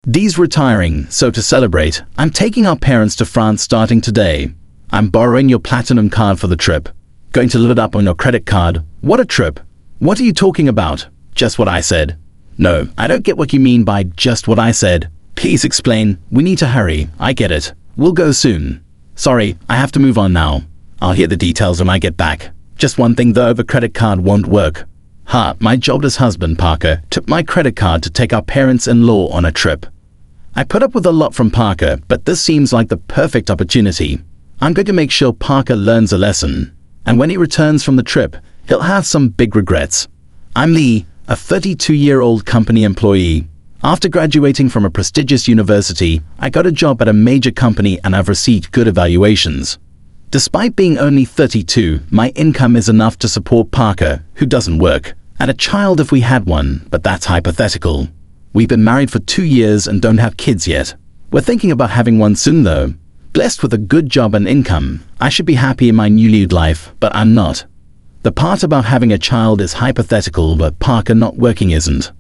Dee's retiring, so to celebrate, I'm taking our parents to France starting today. I'm borrowing your platinum card for the trip. Going to load it up on your credit card. What a trip. What are you talking about? Just what I said. No, I don't get what you mean by just what I said. Please explain. We need to hurry. I get it. We'll go soon. Sorry, I have to move on now. I'll hear the details when I get back. Just one thing though, the credit card won't work. My jobless husband, Parker, took my credit card to take our parents-in-law on a trip. I put up with a lot from Parker, but this seems like the perfect opportunity. I'm going to make sure Parker learns a lesson. And when he returns from the trip, he'll have some big regrets. I'm Lee, a 32-year-old company employee. After graduating from a prestigious university, I got a job at a major company and I've received good evaluations. Despite being only 32, my income is enough to support Parker, who doesn't work, and a child if we had one, but that's hypothetical. We've been married for 2 years and don't have kids yet. We're thinking about having one soon though. Blessed with a good job and income, I should be happy in my newly life, but I'm not. The part about having a child is hypothetical, but Parker not working isn't.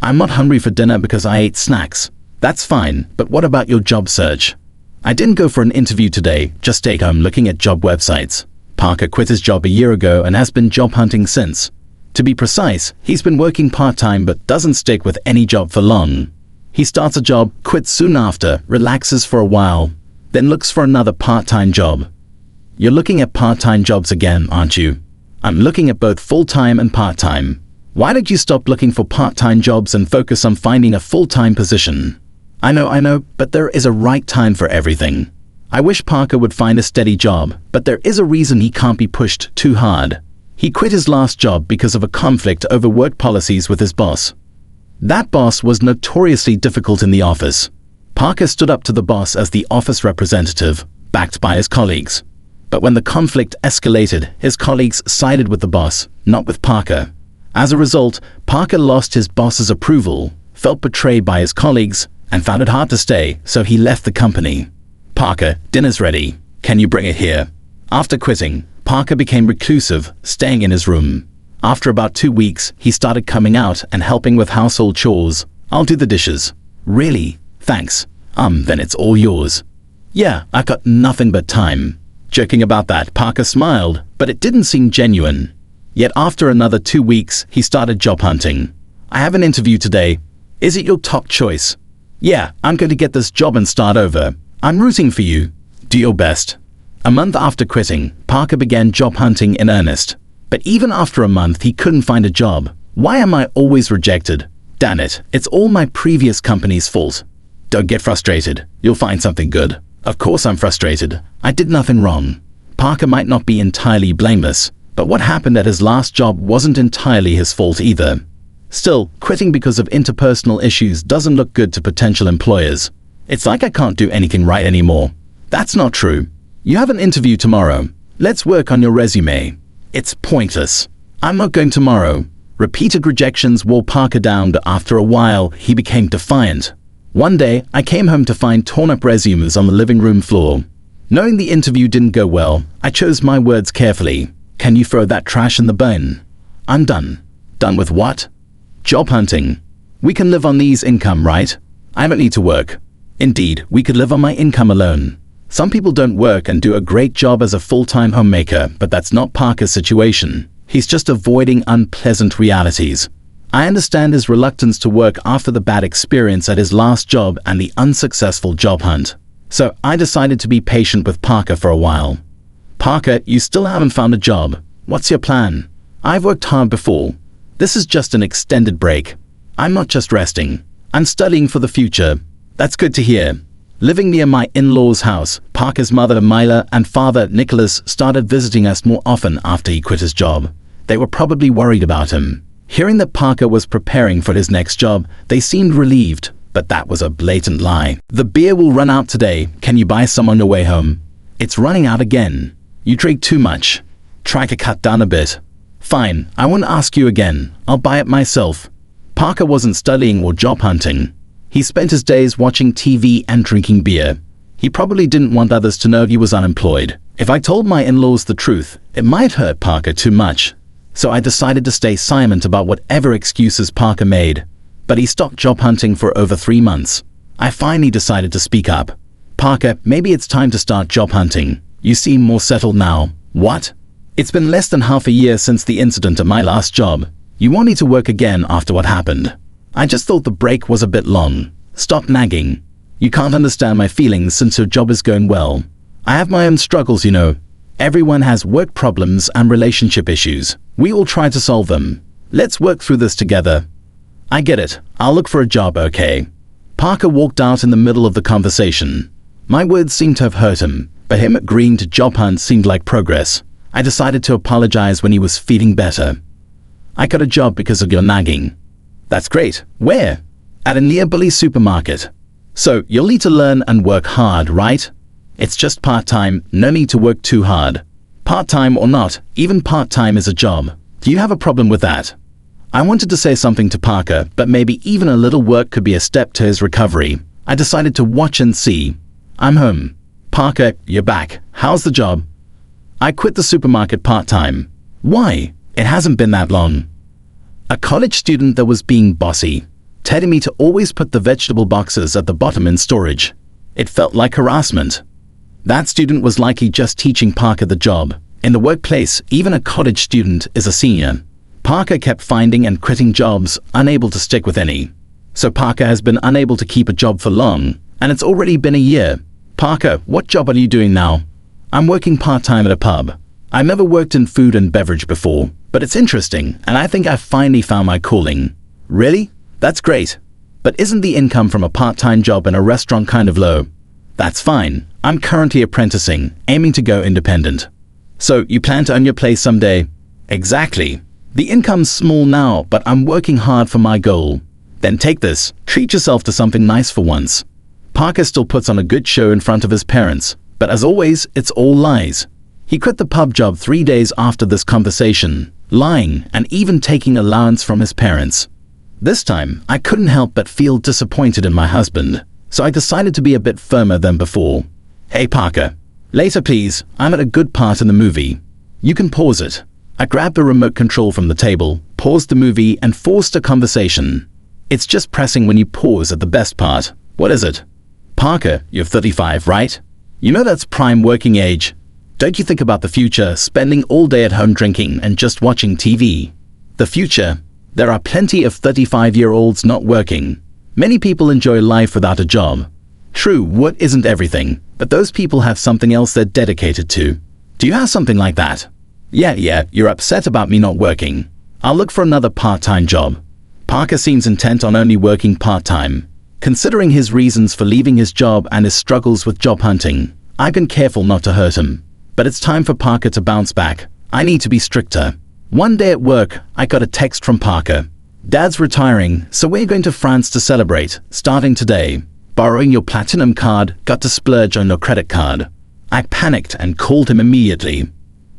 I'm not hungry for dinner because I ate snacks. That's fine, but what about your job search? I didn't go for an interview today, just stayed home looking at job websites. Parker quit his job a year ago and has been job hunting since. To be precise, he's been working part-time but doesn't stick with any job for long. He starts a job, quits soon after, relaxes for a while, then looks for another part-time job. You're looking at part-time jobs again, aren't you? I'm looking at both full-time and part-time. Why don't you stop looking for part-time jobs and focus on finding a full-time position? I know, but there is a right time for everything. I wish Parker would find a steady job, but there is a reason he can't be pushed too hard. He quit his last job because of a conflict over work policies with his boss. That boss was notoriously difficult in the office. Parker stood up to the boss as the office representative, backed by his colleagues. But when the conflict escalated, his colleagues sided with the boss, not with Parker. As a result, Parker lost his boss's approval, felt betrayed by his colleagues, and found it hard to stay, so he left the company. Parker, dinner's ready. Can you bring it here? After quitting, Parker became reclusive, staying in his room. After about 2 weeks, he started coming out and helping with household chores. I'll do the dishes. Really? Thanks. Then it's all yours. Yeah, I've got nothing but time. Joking about that, Parker smiled, but it didn't seem genuine. Yet after another 2 weeks, he started job hunting. I have an interview today. Is it your top choice? Yeah, I'm going to get this job and start over. I'm rooting for you. Do your best. A month after quitting, Parker began job hunting in earnest. But even after a month, he couldn't find a job. Why am I always rejected? Damn it, it's all my previous company's fault. Don't get frustrated. You'll find something good. Of course I'm frustrated. I did nothing wrong. Parker might not be entirely blameless, but what happened at his last job wasn't entirely his fault either. Still, quitting because of interpersonal issues doesn't look good to potential employers. It's like I can't do anything right anymore. That's not true. You have an interview tomorrow. Let's work on your resume. It's pointless. I'm not going tomorrow. Repeated rejections wore Parker down, but after a while, he became defiant. One day, I came home to find torn-up resumes on the living room floor. Knowing the interview didn't go well, I chose my words carefully. Can you throw that trash in the bin? I'm done. Done with what? Job hunting. We can live on these income, right? I don't need to work. Indeed, we could live on my income alone. Some people don't work and do a great job as a full-time homemaker, but that's not Parker's situation. He's just avoiding unpleasant realities. I understand his reluctance to work after the bad experience at his last job and the unsuccessful job hunt. So I decided to be patient with Parker for a while. Parker, you still haven't found a job. What's your plan? I've worked hard before. This is just an extended break. I'm not just resting. I'm studying for the future. That's good to hear. Living near my in-laws' house, Parker's mother Mila and father Nicholas started visiting us more often after he quit his job. They were probably worried about him. Hearing that Parker was preparing for his next job, they seemed relieved, but that was a blatant lie. The beer will run out today. Can you buy some on your way home? It's running out again. You drink too much. Try to cut down a bit. Fine, I won't ask you again. I'll buy it myself. Parker wasn't studying or job hunting. He spent his days watching TV and drinking beer. He probably didn't want others to know he was unemployed. If I told my in-laws the truth, it might hurt Parker too much. So I decided to stay silent about whatever excuses Parker made. But he stopped job hunting for over 3 months. I finally decided to speak up. Parker, maybe it's time to start job hunting. You seem more settled now. What? It's been less than half a year since the incident at my last job. You want me to work again after what happened? I just thought the break was a bit long. Stop nagging. You can't understand my feelings since your job is going well. I have my own struggles, you know. Everyone has work problems and relationship issues. We all try to solve them. Let's work through this together. I get it. I'll look for a job, okay? Parker walked out in the middle of the conversation. My words seemed to have hurt him, but him agreeing to job hunt seemed like progress. I decided to apologize when he was feeling better. I got a job because of your nagging. That's great. Where? At a near bully supermarket. So you'll need to learn and work hard, right? It's just part-time, no need to work too hard. Part-time or not, even part-time is a job. Do you have a problem with that? I wanted to say something to Parker, but maybe even a little work could be a step to his recovery. I decided to watch and see. I'm home. Parker, you're back. How's the job? I quit the supermarket part-time. Why? It hasn't been that long. A college student that was being bossy, telling me to always put the vegetable boxes at the bottom in storage. It felt like harassment. That student was likely just teaching Parker the job. In the workplace, even a college student is a senior. Parker kept finding and quitting jobs, unable to stick with any. So Parker has been unable to keep a job for long, and it's already been a year. Parker, what job are you doing now? I'm working part-time at a pub. I've never worked in food and beverage before, but it's interesting, and I think I've finally found my calling. Really? That's great. But isn't the income from a part-time job in a restaurant kind of low? That's fine. I'm currently apprenticing, aiming to go independent. So you plan to own your place someday? Exactly. The income's small now, but I'm working hard for my goal. Then take this. Treat yourself to something nice for once. Parker still puts on a good show in front of his parents, but as always, it's all lies. He quit the pub job 3 days after this conversation, lying and even taking allowance from his parents. This time, I couldn't help but feel disappointed in my husband, so I decided to be a bit firmer than before. Hey Parker, later please, I'm at a good part in the movie. You can pause it. I grabbed the remote control from the table, paused the movie and forced a conversation. It's just pressing when you pause at the best part. What is it? Parker, you're 35, right? You know that's prime working age. Don't you think about the future, spending all day at home drinking and just watching TV? The future? There are plenty of 35-year-olds not working. Many people enjoy life without a job. True, work isn't everything, but those people have something else they're dedicated to. Do you have something like that? Yeah, you're upset about me not working. I'll look for another part-time job. Parker seems intent on only working part-time. Considering his reasons for leaving his job and his struggles with job hunting, I've been careful not to hurt him. But it's time for Parker to bounce back. I need to be stricter. One day at work, I got a text from Parker. Dad's retiring, so we're going to France to celebrate, starting today. Borrowing your platinum card, got to splurge on your credit card. I panicked and called him immediately.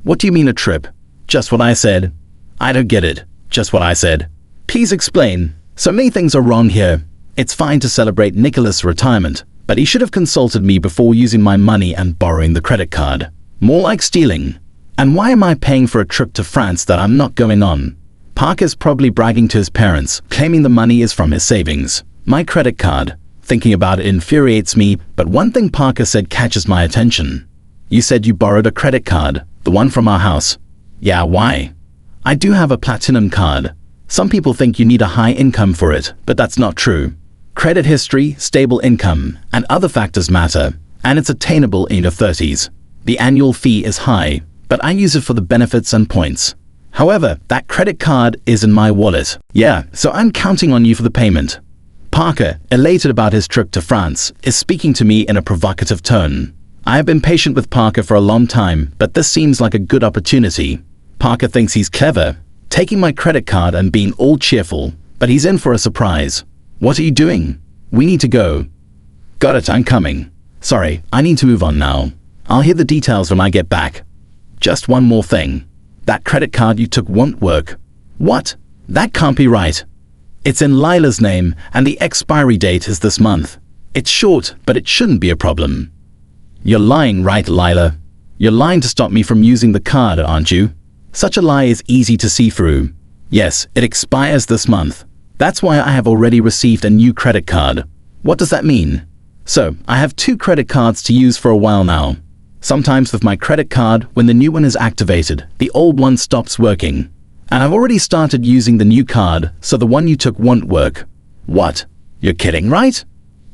What do you mean a trip? Just what I said. I don't get it. Just what I said. Please explain. So many things are wrong here. It's fine to celebrate Nicholas' retirement, but he should have consulted me before using my money and borrowing the credit card. More like stealing. And why am I paying for a trip to France that I'm not going on? Parker's probably bragging to his parents, claiming the money is from his savings. My credit card. Thinking about it infuriates me, but one thing Parker said catches my attention. You said you borrowed a credit card, the one from our house. Yeah, why? I do have a platinum card. Some people think you need a high income for it, but that's not true. Credit history, stable income, and other factors matter, and it's attainable in your 30s. The annual fee is high, but I use it for the benefits and points. However, that credit card is in my wallet. Yeah, so I'm counting on you for the payment. Parker, elated about his trip to France, is speaking to me in a provocative tone. I have been patient with Parker for a long time, but this seems like a good opportunity. Parker thinks he's clever, taking my credit card and being all cheerful, but he's in for a surprise. What are you doing? We need to go. Got it, I'm coming. Sorry, I need to move on now. I'll hear the details when I get back. Just one more thing. That credit card you took won't work. What? That can't be right. It's in Lila's name, and the expiry date is this month. It's short, but it shouldn't be a problem. You're lying, right, Lila? You're lying to stop me from using the card, aren't you? Such a lie is easy to see through. Yes, it expires this month. That's why I have already received a new credit card. What does that mean? So, I have 2 credit cards to use for a while now. Sometimes with my credit card, when the new one is activated, the old one stops working. And I've already started using the new card, so the one you took won't work. What? You're kidding, right?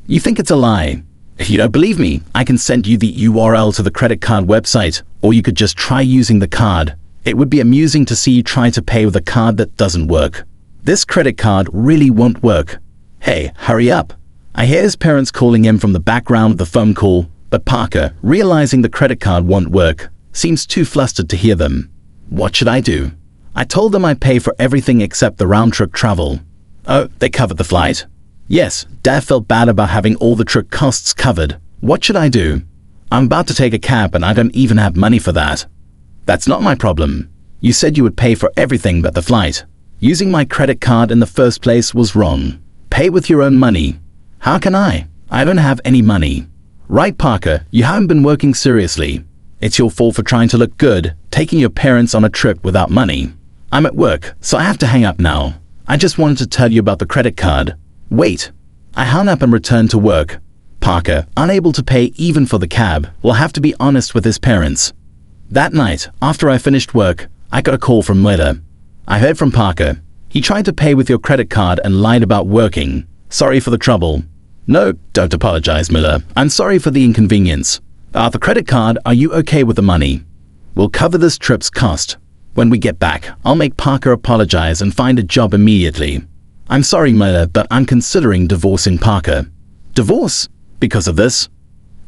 You think it's a lie. If you don't believe me, I can send you the URL to the credit card website, or you could just try using the card. It would be amusing to see you try to pay with a card that doesn't work. This credit card really won't work. Hey, hurry up. I hear his parents calling him from the background of the phone call, but Parker, realizing the credit card won't work, seems too flustered to hear them. What should I do? I told them I'd pay for everything except the round-trip travel. Oh, they covered the flight. Yes, Dad felt bad about having all the trip costs covered. What should I do? I'm about to take a cab and I don't even have money for that. That's not my problem. You said you would pay for everything but the flight. Using my credit card in the first place was wrong. Pay with your own money. How can I? I don't have any money. Right, Parker, you haven't been working seriously. It's your fault for trying to look good, taking your parents on a trip without money. I'm at work, so I have to hang up now. I just wanted to tell you about the credit card. Wait. I hung up and returned to work. Parker, unable to pay even for the cab, will have to be honest with his parents. That night, after I finished work, I got a call from Miller. I heard from Parker. He tried to pay with your credit card and lied about working. Sorry for the trouble. No, don't apologize, Miller. I'm sorry for the inconvenience. About the credit card, are you okay with the money? We'll cover this trip's cost. When we get back, I'll make Parker apologize and find a job immediately. I'm sorry, Miller, but I'm considering divorcing Parker. Divorce? Because of this?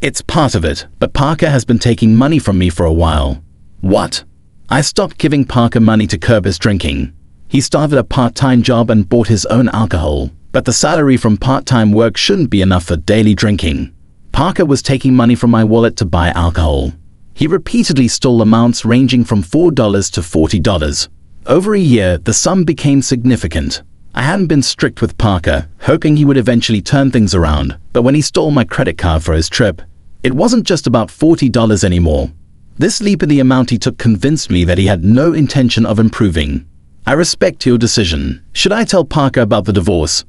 It's part of it, but Parker has been taking money from me for a while. What? I stopped giving Parker money to curb his drinking. He started a part-time job and bought his own alcohol, but the salary from part-time work shouldn't be enough for daily drinking. Parker was taking money from my wallet to buy alcohol. He repeatedly stole amounts ranging from $4 to $40. Over a year, the sum became significant. I hadn't been strict with Parker, hoping he would eventually turn things around, but when he stole my credit card for his trip, it wasn't just about $40 anymore. This leap in the amount he took convinced me that he had no intention of improving. I respect your decision. Should I tell Parker about the divorce?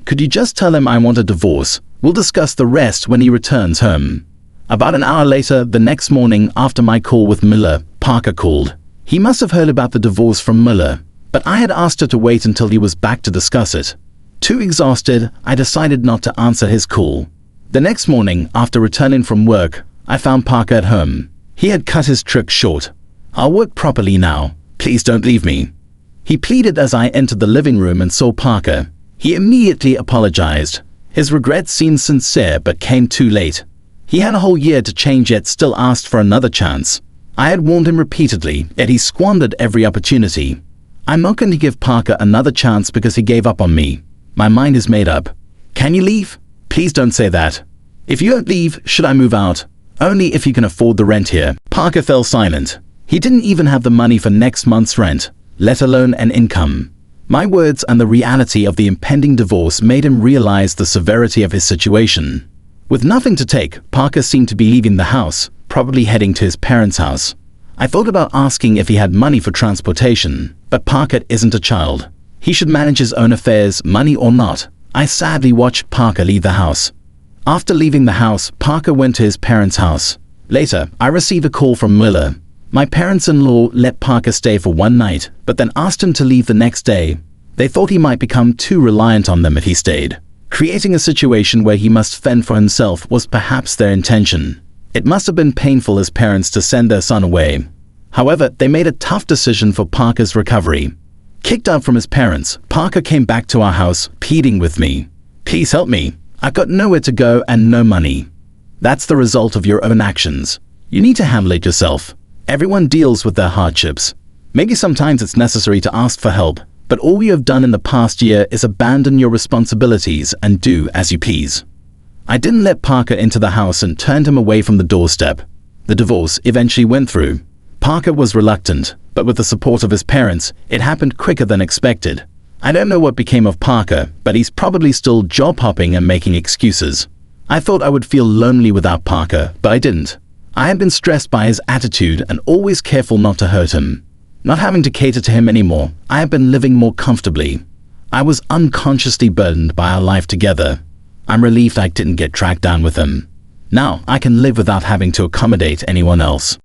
Could you just tell him I want a divorce? We'll discuss the rest when he returns home. About an hour later, the next morning after my call with Miller, Parker called. He must have heard about the divorce from Miller, but I had asked her to wait until he was back to discuss it. Too exhausted, I decided not to answer his call. The next morning, after returning from work, I found Parker at home. He had cut his trip short. I'll work properly now. Please don't leave me. He pleaded as I entered the living room and saw Parker. He immediately apologized. His regrets seemed sincere but came too late. He had a whole year to change yet still asked for another chance. I had warned him repeatedly, yet he squandered every opportunity. I'm not going to give Parker another chance because he gave up on me. My mind is made up. Can you leave? Please don't say that. If you don't leave, should I move out? Only if you can afford the rent here. Parker fell silent. He didn't even have the money for next month's rent, let alone an income. My words and the reality of the impending divorce made him realize the severity of his situation. With nothing to take, Parker seemed to be leaving the house, probably heading to his parents' house. I thought about asking if he had money for transportation, but Parker isn't a child. He should manage his own affairs, money or not. I sadly watched Parker leave the house. After leaving the house, Parker went to his parents' house. Later, I received a call from Miller. My parents-in-law let Parker stay for one night, but then asked him to leave the next day. They thought he might become too reliant on them if he stayed. Creating a situation where he must fend for himself was perhaps their intention. It must have been painful as parents to send their son away. However, they made a tough decision for Parker's recovery. Kicked out from his parents, Parker came back to our house, pleading with me. Please help me. I've got nowhere to go and no money. That's the result of your own actions. You need to handle it yourself. Everyone deals with their hardships. Maybe sometimes it's necessary to ask for help, but all you have done in the past year is abandon your responsibilities and do as you please. I didn't let Parker into the house and turned him away from the doorstep. The divorce eventually went through. Parker was reluctant, but with the support of his parents, it happened quicker than expected. I don't know what became of Parker, but he's probably still job hopping and making excuses. I thought I would feel lonely without Parker, but I didn't. I had been stressed by his attitude and always careful not to hurt him. Not having to cater to him anymore, I have been living more comfortably. I was unconsciously burdened by our life together. I'm relieved I didn't get tracked down with him. Now I can live without having to accommodate anyone else.